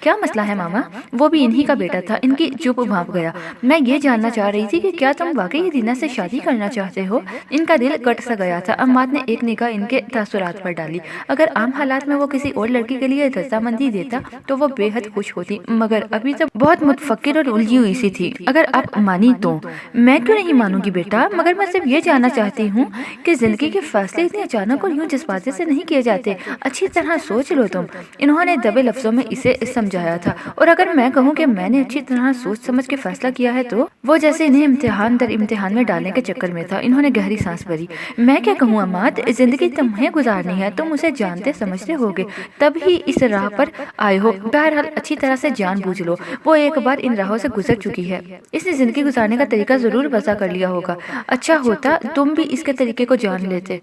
کیا مسئلہ ہے ماما؟ وہ بھی انہی کا بیٹا تھا۔ ان کی چپ بھانپ گیا۔ میں یہ جاننا چاہ رہی تھی کہ کیا تم واقعی دینا سے شادی کرنا چاہتے ہو؟ ان کا دل کٹ سا گیا تھا۔ عماد نے ایک نگاہ ان کے تاثرات پر ڈالی۔ اگر عام حالات میں وہ کسی اور لڑکی کے لیے رضامندی دیتا تو وہ بے حد خوش ہوتی، مگر ابھی تو بہت متفکر اور الجھی ہوئی سی تھی۔ اگر آپ مانی تو؟ میں کیوں نہیں مانوں گی بیٹا، مگر میں صرف یہ جاننا چاہتی ہوں کہ زندگی کے فیصلے اتنے اچانک اور یوں جذباتی سے نہیں کیے جاتے۔ اچھی طرح سوچ لو تم۔ انہوں نے دبے لفظوں میں اسے سمجھایا تھا۔ اور اگر میں کہوں کہ میں نے اچھی طرح سوچ سمجھ کے فیصلہ کیا ہے تو وہ جیسے انہیں امتحان در امتحان میں ڈالنے کے چکر میں تھا۔ انہوں نے گہری سانس بھری۔ میں کیا کہوں عماد، زندگی تمہیں گزارنی ہے، تم اسے جانتے سمجھتے ہوگے تب ہی اس راہ پر آئے ہو۔ بہرحال اچھی طرح سے جان بوجھ لو، وہ ایک بار ان راہوں سے گزر چکی ہے، اس نے زندگی گزارنے کا طریقہ ضرور وضع کر لیا ہوگا۔ اچھا ہوتا تم بھی اس کے طریقے کو جان لیتے،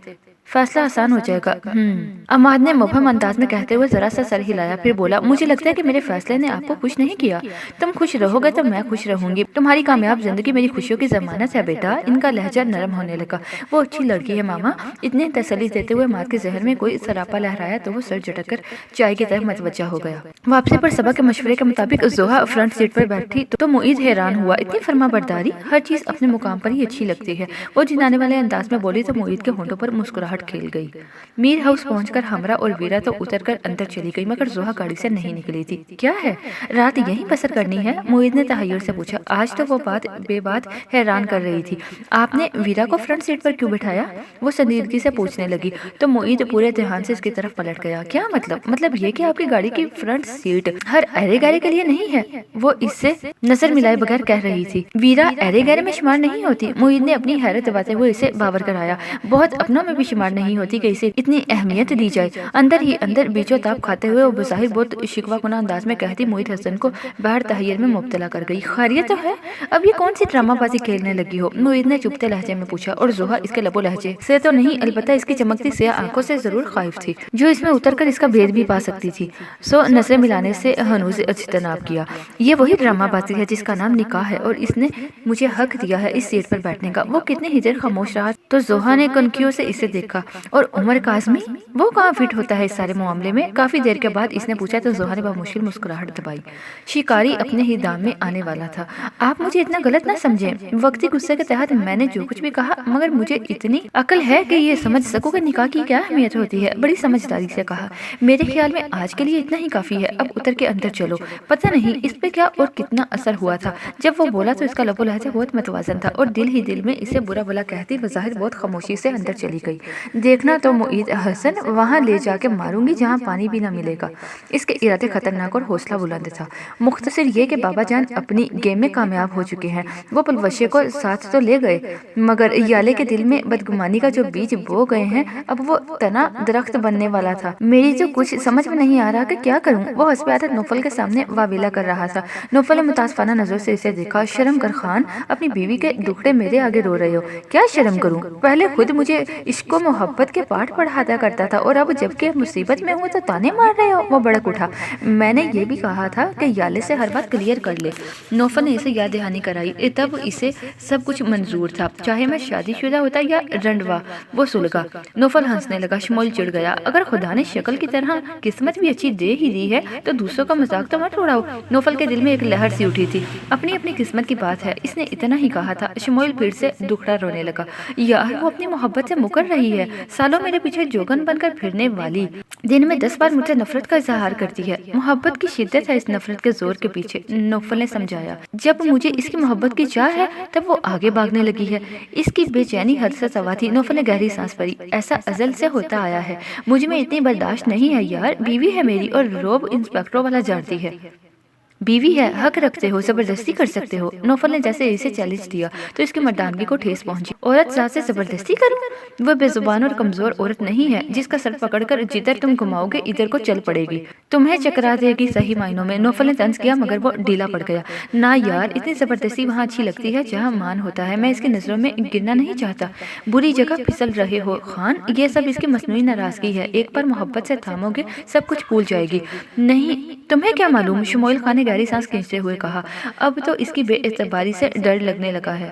فیصلہ آسان ہو جائے گا۔ عماد نے مبہم انداز میں کہتے ہوئے ذرا سا سر ہلایا، پھر بولا، مجھے لگتا ہے کہ میرے فیصلے نے آپ کو خوش نہیں کیا۔ تم خوش رہو گے تو میں خوش رہوں گی۔ تمہاری کامیاب زندگی میری خوشیوں کی ضمانت ہے بیٹا۔ ان کا لہجہ نرم ہونے لگا۔ وہ اچھی لڑکی ہے ماما۔ اتنے تسلی دیتے ہوئے عماد کے ذہن میں کوئی سراپا لہرایا تو وہ سر جھٹک کر چائے کی طرف متوجہ ہو گیا۔ واپسی پر صبا کے مشورے کے مطابق زوہا فرنٹ سیٹ پر بیٹھی تو معید حیران ہوا۔ اتنی فرما برداری، ہر چیز اپنے مقام پر ہی اچھی لگتی ہے۔ وہ جنانے والے انداز میں بولی تو معید کے ہونٹوں پر مسکراہٹ کھیل گئی۔ میر ہاؤس پہنچ کر ہمرا اور ویرا تو اتر کر اندر چلی گئی، مگر زوہا گاڑی سے نہیں نکلی تھی۔ کیا ہے، رات یہیں بسر کرنی ہے؟ معید نے تحیر سے پوچھا۔ آج تو وہ بے بات حیران کر رہی تھی۔ آپ نے ویرا کو فرنٹ سیٹ پر کیوں بٹھایا؟ وہ سنجیدگی سے پوچھنے لگی تو معید پورے دھیان سے اس کی طرف پلٹ گیا۔ کیا مطلب یہ کہ آپ کی گاڑی کی فرنٹ سیٹ ہر ایرے گیرے کے لیے نہیں ہے؟ وہ اس سے نظر ملائے بغیر کہہ رہی تھی۔ ویرا ایرے گیرے میں شمار نہیں ہوتی۔ معید نے اپنی حیرت دباتے ہوئے اسے باور کرایا۔ بہت اپنوں میں بھی شمار نہیں ہوتی کہ اسے اتنی اہمیت دی جائے۔ اندر ہی اندر بیچو تاب کھاتے ہوئے وہ بظاہر بہت شکوہ کناں انداز میں کہتی معید حسن کو بہر تحیر میں مبتلا کر گئی۔ خیریت تو ہے؟ اب یہ کون سی ڈرامہ بازی کھیلنے لگی ہو؟ معید نے چپتے لہجے میں پوچھا، اور زوہا اس کے لب و لہجے سے تو نہیں، البتہ اس کی چمکتی سیاہ آنکھوں سے ضرور خائف تھی، جو اس میں اتر کر اس کا بھید بھی پا سکتی تھی۔ سو نظریں ملانے سے ہنوز اجتناب کیا۔ یہ وہی ڈرامہ بازی ہے جس کا نام نکاح ہے، اور اس نے مجھے حق دیا ہے اس سیٹ پر بیٹھنے کا۔ وہ کتنی ہی دیر خاموش رہا تو زوہا نے کنکھیوں سے اسے دیکھا۔ اور عمر کاظمی، وہ کہاں فٹ ہوتا ہے اس سارے معاملے میں؟ کافی دیر کے بعد اس نے پوچھا تو زوہا نے بمشکل مسکراہٹ دبائی۔ شکاری اپنے ہی دام میں آنے والا تھا۔ آپ مجھے اتنا غلط نہ سمجھیں، وقتی غصے کے تحت میں نے جو کچھ بھی کہا، مگر مجھے اتنی عقل ہے کہ یہ سمجھ سکوں کہ نکاح کی کیا اہمیت ہوتی ہے۔ بڑی سمجھداری سے کہا۔ میرے خیال میں آج کے لیے اتنا ہی کافی ہے، اب اتر کے اندر چلو۔ پتہ نہیں اس پہ کیا اور کتنا اثر ہوا تھا۔ جب وہ بولا تو اس کا لب و لہجہ بہت متوازن تھا، اور دل ہی دل میں اسے برا بھلا کہتی بظاہر بہت خاموشی سے اندر چلی گئی۔ دیکھنا تو معید حسن، وہاں لے جا کے ماروں گی جہاں پانی بھی نہ ملے گا۔ اس کے ارادے خطرناک اور حوصلہ بلند تھا۔ مختصر یہ کہ بابا جان اپنی گیم میں کامیاب ہو چکے ہیں۔ وہ پلوشے کو ساتھ تو لے گئے، مگر یالے کے دل میں بدگمانی کا جو بیج بو گئے ہیں، اب وہ تنا درخت بننے والا تھا۔ میری تو کچھ سمجھ میں نہیں آ رہا کہ کیا کروں۔ وہ حسب عادت نوفل کے سامنے واویلا کر رہا تھا۔ نوفل نے متاسفانہ نظروں سے اسے دیکھا۔ شرم کر خان، اپنی بیوی کے دکھڑے میرے آگے رو رہے ہو۔ کیا شرم کروں؟ پہلے خود مجھے عشق و محبت کے پاٹھ پڑھاتا کرتا تھا، اور اب جب کہ مصیبت میں ہوں تو تانے مار رہے ہو۔ وہ بڑک اٹھا۔ میں نے یہ بھی کہا تھا کہ یالے سے ہر بات کلیئر کر لے۔ نوفل نے اسے یاد دہانی کرائی۔ تب اسے سب کچھ منظور تھا، چاہے میں شادی شدہ ہوتا یا رنڈوا۔ وہ سلگا۔ نوفل ہنسنے لگا۔ شمول چڑ گیا۔ اگر خدا نے شکل کی طرح قسمت بھی اچھی دے ہی دی ہے تو دوسروں کا مذاق تو مت اڑاؤ۔ نوفل کے دل میں ایک لہر سی اٹھی تھی۔ اپنی اپنی قسمت کی بات ہے، اس نے اتنا ہی کہا تھا۔ شمول پھر سے دکھڑا رونے لگا۔ یار وہ اپنی محبت سے مکر رہی ہے، سالوں میرے پیچھے جوگن بن کر پھرنے والی دن میں 10 بار مجھ سے نفرت کا اظہار کرتی ہے۔ محبت کی شدت ہے اس نفرت کے زور کے پیچھے، نوفل نے سمجھایا۔ جب مجھے اس کی محبت کی چاہ ہے تب وہ آگے بھاگنے لگی ہے۔ اس کی بے چینی حد سے سوا تھی۔ نوفل نے گہری سانس بھری۔ ایسا ازل سے ہوتا آیا ہے، مجھ میں اتنی برداشت نہیں ہے یار۔ بیوی ہے میری، اور روب انسپیکٹروں والا جاڑتی ہے۔ بیوی ہے، حق رکھتے ہو، زبردستی کر سکتے ہو۔ نوفل نے جیسے اسے چیلنج دیا تو اس کی مردانگی کو ٹھیس پہنچی۔ عورت ذات سے زبردستی کروں؟ وہ بے زبان اور کمزور عورت نہیں ہے جس کا سر پکڑ کر جدھر تم گھماؤ گے ادھر کو چل پڑے گی، تمہیں چکرا دے گی صحیح معنوں میں۔ نوفل نے طنز کیا مگر وہ ڈھیلا پڑ گیا۔ نہ یار، اتنی زبردستی وہاں اچھی لگتی ہے جہاں مان ہوتا ہے، میں اس کی نظروں میں گرنا نہیں چاہتا۔ بری جگہ پھسل رہے ہو خان، یہ سب اس کی مصنوعی ناراضگی ہے، ایک بار محبت سے تھامو گے سب کچھ بھول جائے گی۔ نہیں، تمہیں کیا معلوم، شموئیل خان نے گہری سانس کھینچتے ہوئے کہا۔ اب تو اس کی بے اعتباری سے ڈر لگنے لگا ہے۔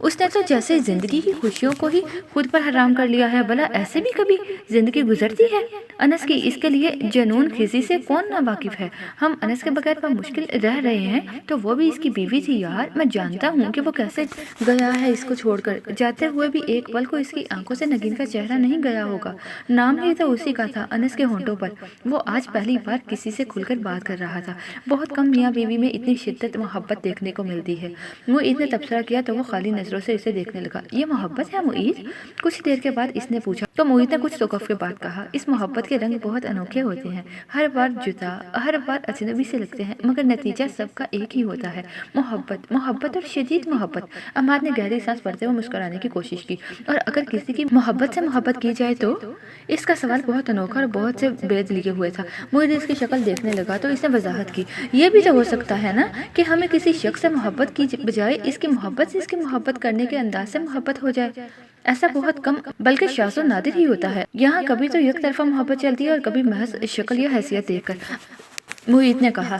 اس نے تو جیسے زندگی کی خوشیوں کو ہی خود پر حرام کر لیا ہے، بھلا ایسے بھی کبھی زندگی گزرتی ہے؟ انس کی اس کے لیے جنون خیزی سے کون نہ واقف ہے؟ ہم انس کے بغیر مشکل رہ رہے ہیں تو وہ بھی اس کی بیوی تھی یار، میں جانتا ہوں کہ وہ کیسے گیا ہے اس کو چھوڑ کر، جاتے ہوئے بھی ایک پل کو اس کی آنکھوں سے نگین کا چہرہ نہیں گیا ہوگا، نام ہی تو اسی کا تھا انس کے ہونٹوں پر۔ وہ آج پہلی بار کسی سے کھل کر بات کر رہا تھا۔ بہت کم میاں بیوی میں اتنی شدت محبت دیکھنے کو ملتی ہے۔ معید نے تبصرہ کیا تو وہ خالی نظروں سے اسے دیکھنے لگا۔ یہ محبت ہے معید؟ کچھ دیر کے بعد اس نے پوچھا تو معید نے کچھ توقف کے بعد کہا، اس محبت کے رنگ بہت انوکھے ہوتے ہیں، ہر بار جدا، ہر بار اجنبی سے لگتے ہیں، مگر نتیجہ سب کا ایک ہی ہوتا ہے، محبت، محبت اور شدید محبت۔ عماد نے گہری سانس بھرتے ہوئے مسکرانے کی کوشش کی۔ اور اگر کسی کی محبت سے محبت کی جائے تو؟ اس کا سوال بہت انوکھا اور بہت سے بید لیے ہوئے تھا۔ معید اس کی شکل دیکھنے لگا تو اس نے وضاحت کی، یہ بھی تو ہو سکتا ہے نا کہ ہمیں کسی شخص سے محبت کی بجائے اس کی محبت سے اس کی محبت کرنے کے انداز سے محبت ہو جائے۔ ایسا بہت کم بلکہ شاذ و نادر ہی ہوتا ہے۔ یہاں کبھی تو یک طرفہ محبت چلتی ہے اور کبھی محض شکل یا حیثیت دیکھ کر۔ معید نے کہا،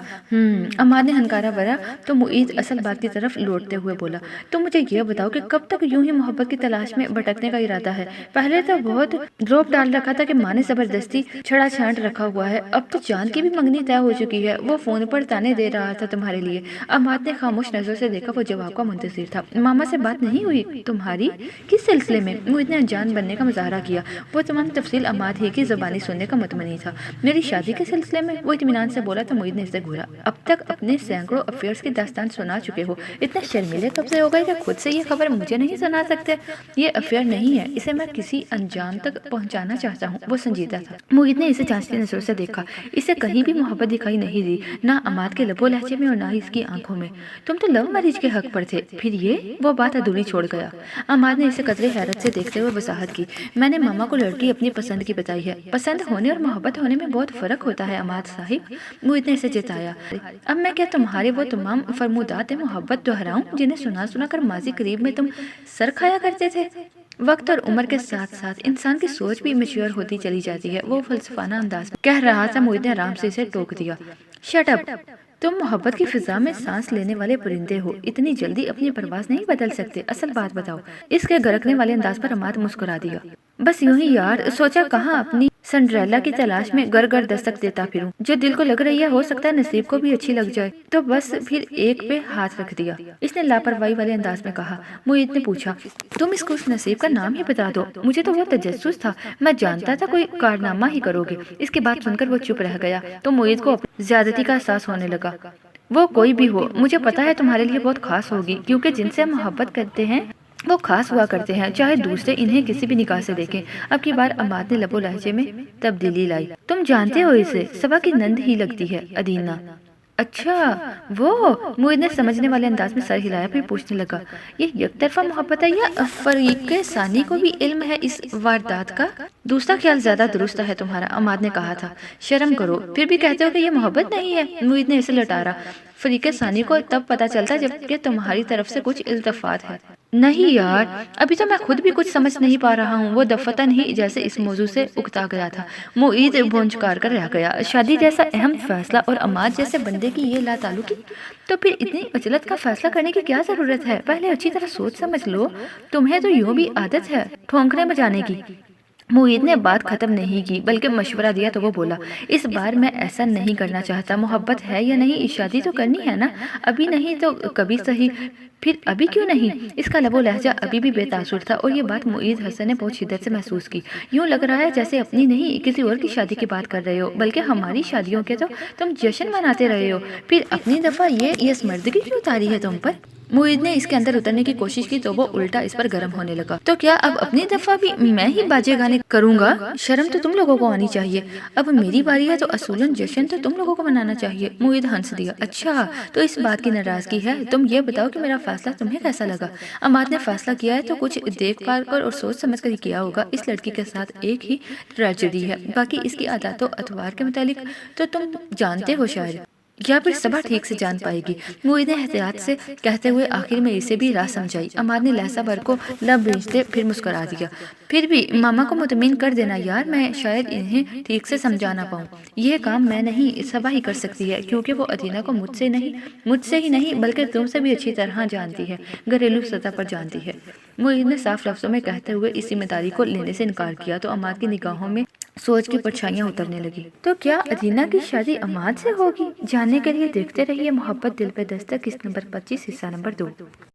عماد نے ہنکارا بھرا تو معید اصل بات کی طرف لوٹتے ہوئے بولا، تو مجھے یہ بتاؤ کہ کب تک یوں ہی محبت کی تلاش میں بھٹکنے کا ارادہ ہے؟ پہلے تو بہت روپ ڈال رکھا تھا کہ ماں نے زبردستی چھڑا چھانٹ رکھا ہوا ہے، اب تو جان کی بھی منگنی طے ہو چکی ہے، وہ فون پر تانے دے رہا تھا تمہارے لیے۔ عماد نے خاموش نظروں سے دیکھا، وہ جواب کا منتظر تھا۔ ماما سے بات نہیں ہوئی تمہاری؟ کس سلسلے میں؟ معید نے انجان بننے کا مظاہرہ کیا۔ وہ تمام تفصیل عماد ہی کی زبانی سننے کا متمنی تھا۔ میری شادی کے سلسلے میں؟ وہ اطمینان سے بولا تو معید نے اسے گھورا، اب تک اپنے سینکڑوں افیئرز کی داستان سنا چکے ہو، اتنے شرمیلے کب سے ہو گئے کہ خود سے یہ خبر مجھے نہیں سنا سکتے؟ یہ افیئر نہیں ہے، اسے میں کسی انجام تک پہنچانا چاہتا ہوں۔ وہ سنجیدہ تھا۔ معید نے اسے جانچتی نظروں سے دیکھا، اسے کہیں بھی محبت دکھائی نہیں دی، نہ عماد کے لب و لہجے میں اور نہ ہی اس کی آنکھوں میں۔ تم تو لو میرج کے حق پر تھے، پھر یہ؟ وہ بات ادھوری چھوڑ گیا۔ عماد نے اسے قدرے حیرت سے دیکھتے ہوئے وضاحت کی، میں نے ماما کو لڑکی اپنی پسند کی بتائی ہے۔ پسند ہونے اور محبت ہونے میں بہت فرق ہوتا ہے عماد صاحب۔ معید نے اسے جتایا، اب میں کیا تمہارے وہ تمام فرمودات محبت دہراؤں جنہیں سنا سنا کر ماضی قریب میں تم سر کھایا کرتے تھے؟ وقت اور عمر کے ساتھ ساتھ انسان کی سوچ بھی میچور ہوتی چلی جاتی ہے، وہ فلسفانہ انداز میں کہہ رہا تھا۔ معید نے آرام سے اسے ٹوک دیا، شٹ اپ، تم محبت کی فضا میں سانس لینے والے پرندے ہو، اتنی جلدی اپنی پرواز نہیں بدل سکتے، اصل بات بتاؤ۔ اس کے گرکنے والے انداز پر عماد مسکرا دیا، بس یوں ہی یار، سوچا کہاں اپنی سنڈریلا کی تلاش میں گر گر دستک دیتا پھروں، جو دل کو لگ رہی ہے ہو سکتا ہے نصیب کو بھی اچھی لگ جائے، تو بس پھر ایک پہ ہاتھ رکھ دیا، اس نے لاپرواہی والے انداز میں کہا۔ معید نے پوچھا، تم اس خوش نصیب کا نام ہی بتا دو، مجھے تو وہ تجسس تھا، میں جانتا تھا کوئی کارنامہ ہی کرو گے۔ اس کی بات سن کر وہ چپ رہ گیا تو معید کو اپنی زیادتی کا احساس ہونے لگا۔ وہ کوئی بھی ہو، مجھے پتا ہے تمہارے لیے بہت خاص ہوگی، کیونکہ جن سے محبت کرتے ہیں وہ خاص ہوا کرتے ہیں، چاہے دوسرے انہیں کسی بھی نگاہ سے دیکھیں۔ اب کی بار عماد نے لب و لہجے میں تبدیلی لائی، تم جانتے ہو اسے، صبا کی نند ہی لگتی ہے، ادینا۔ اچھا وہ؟ معید نے سمجھنے والے انداز میں سر ہلایا، پھر پوچھنے لگا، یہ یک طرفہ محبت ہے یا فریق ثانی کو بھی علم ہے اس واردات کا؟ دوسرا خیال زیادہ درست ہے تمہارا، عماد نے کہا تھا۔ شرم کرو، پھر بھی کہتے ہو کہ یہ محبت نہیں ہے؟ معید نے اسے لٹارا، فریق ثانی کو تب پتہ چلتا جب کہ تمہاری طرف سے کچھ التفات ہے۔ نہیں یار، ابھی تو میں خود بھی کچھ سمجھ نہیں پا رہا ہوں۔ وہ دفتن ہی جیسے اس موضوع سے اکتا گیا تھا۔ معید بھونچکار کر رہ گیا، شادی جیسا اہم فیصلہ اور عماد جیسے بندے کی یہ لا تعلقی، تو پھر اتنی عجلت کا فیصلہ کرنے کی کیا ضرورت ہے؟ پہلے اچھی طرح سوچ سمجھ لو، تمہیں تو یوں بھی عادت ہے ٹھونکنے بجانے کی۔ معید نے بات ختم نہیں کی بلکہ مشورہ دیا تو وہ بولا، اس بار میں ایسا نہیں کرنا چاہتا، محبت ہے یا نہیں، شادی تو کرنی ہے نا، ابھی نہیں تو کبھی صحیح، پھر ابھی کیوں نہیں؟ اس کا لب و لہجہ ابھی بھی بے تاثر تھا اور یہ بات معید حسن نے بہت شدت سے محسوس کی۔ یوں لگ رہا ہے جیسے اپنی نہیں کسی اور کی شادی کی بات کر رہے ہو، بلکہ ہماری شادیوں کے تو تم جشن مناتے رہے ہو، پھر اپنی دفعہ یہ یس مردگی کیوں اتاری ہے تم پر؟ معید نے اس کے اندر اترنے کی کوشش کی تو وہ الٹا اس پر گرم ہونے لگا، تو کیا اب اپنی دفعہ بھی میں ہی باجے گانے کروں گا؟ شرم تو تم لوگوں کو آنی چاہیے، اب میری باری ہے تو اصولاً جشن تو تم لوگوں کو منانا چاہیے۔ معید ہنس دیا، اچھا تو اس بات کی ناراضگی ہے؟ تم یہ بتاؤ کہ میرا فیصلہ تمہیں کیسا لگا؟ عماد نے فیصلہ کیا ہے تو کچھ دیکھ بھال کر اور سوچ سمجھ کر ہی کیا ہوگا، اس لڑکی کے ساتھ ایک ہی ٹریجڈی ہے، باقی اس کی عادات و اطوار کے متعلق تو تم جانتے ہو شاید۔ یا پھر صبح ٹھیک سے جان پائے گی۔ معید نے احتیاط سے کہتے ہوئے آخر میں اسے بھی راہ سمجھائی۔ عماد نے لہسا بھر کو لب بھیجتے پھر مسکرا دیا۔ پھر بھی ماما کو مطمئن کر دینا یار، میں شاید انہیں ٹھیک سے سمجھا نہ پاؤں۔ یہ کام میں نہیں، صبا ہی کر سکتی ہے، کیونکہ وہ ادھینہ کو مجھ سے ہی نہیں بلکہ تم سے بھی اچھی طرح جانتی ہے، گھریلو سطح پر جانتی ہے۔ معید نے صاف لفظوں میں کہتے ہوئے اس ذمہ داری کو لینے سے انکار کیا تو عماد کی نگاہوں میں سوچ کی پرچھائیاں اترنے لگی۔ تو کیا ادھینہ کی شادی عماد سے ہوگی؟ جاننے کے لیے دیکھتے رہیے محبت دل پہ دستک قسط نمبر 25 حصہ نمبر 2۔